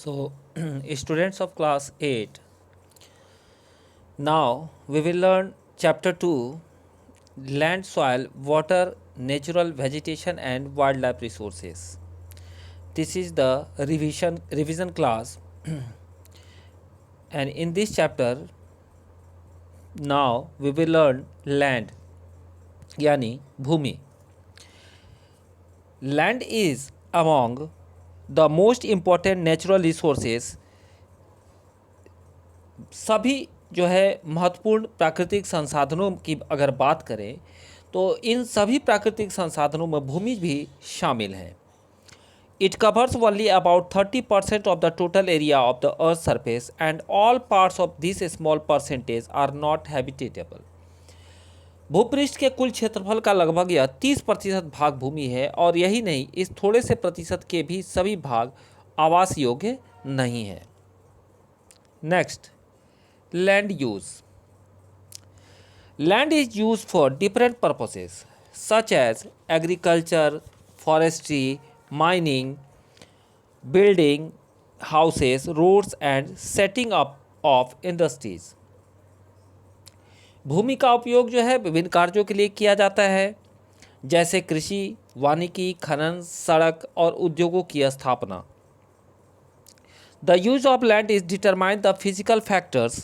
So, students of class 8, now we will learn chapter 2, land, soil, water, natural vegetation and wildlife resources. This is the revision class, and in this chapter now we will learn land यानी भूमि. Land is among the most important natural resources. सभी जो है महत्वपूर्ण प्राकृतिक संसाधनों की अगर बात करें तो इन सभी प्राकृतिक संसाधनों में भूमि भी शामिल है. It covers only about 30% of the total area of the earth surface and all parts of this small percentage are not habitable. भूपृष्ठ के कुल क्षेत्रफल का लगभग यह 30% भाग भूमि है और यही नहीं, इस थोड़े से प्रतिशत के भी सभी भाग आवास योग्य नहीं है. Next, land use. Land is used for different purposes such as agriculture, forestry, mining, building houses, roads and setting up of industries. भूमि का उपयोग जो है विभिन्न कार्यों के लिए किया जाता है, जैसे कृषि, वानिकी, खनन, सड़क और उद्योगों की स्थापना. The use of land is determined the physical factors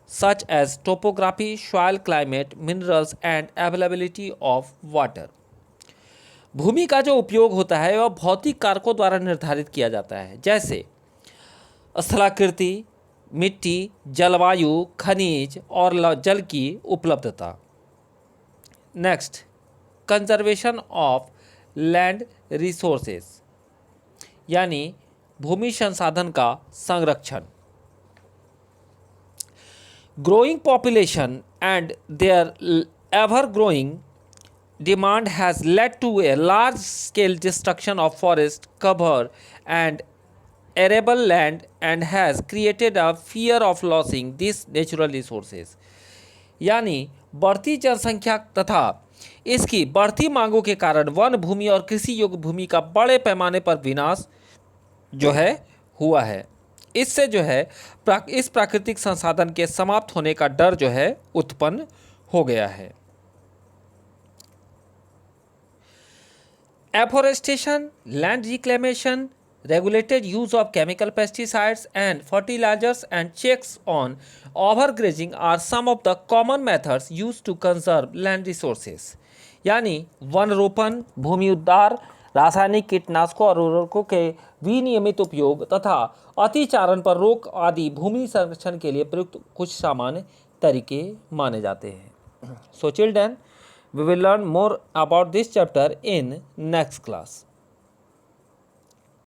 such as topography, soil, climate, minerals and availability of water. भूमि का जो उपयोग होता है वह भौतिक कारकों द्वारा निर्धारित किया जाता है, जैसे स्थलाकृति, मिट्टी, जलवायु, खनिज और जल की उपलब्धता. Next, conservation of land resources यानी भूमि संसाधन का संरक्षण. Growing population and their ever-growing demand has led to a large-scale destruction of forest cover and arable land and has created a fear of losing these natural resources. यानी बढ़ती जनसंख्या तथा इसकी बढ़ती मांगों के कारण वन भूमि और कृषि योग्य भूमि का बड़े पैमाने पर विनाश जो है हुआ है. इससे जो है इस प्राकृतिक संसाधन के समाप्त होने का डर जो है उत्पन्न हो गया है. Afforestation, land reclamation, regulated use of chemical pesticides and fertilizers and checks on overgrazing are some of the common methods used to conserve land resources. यानी वन रोपण, भूमि उद्धार, रासायनिक कीटनाशकों और उर्वरकों के विनियमित उपयोग तथा अतिचारण पर रोक आदि भूमि संरक्षण के लिए प्रयुक्त कुछ सामान्य तरीके माने जाते हैं. So children, we will learn more about this chapter in next class.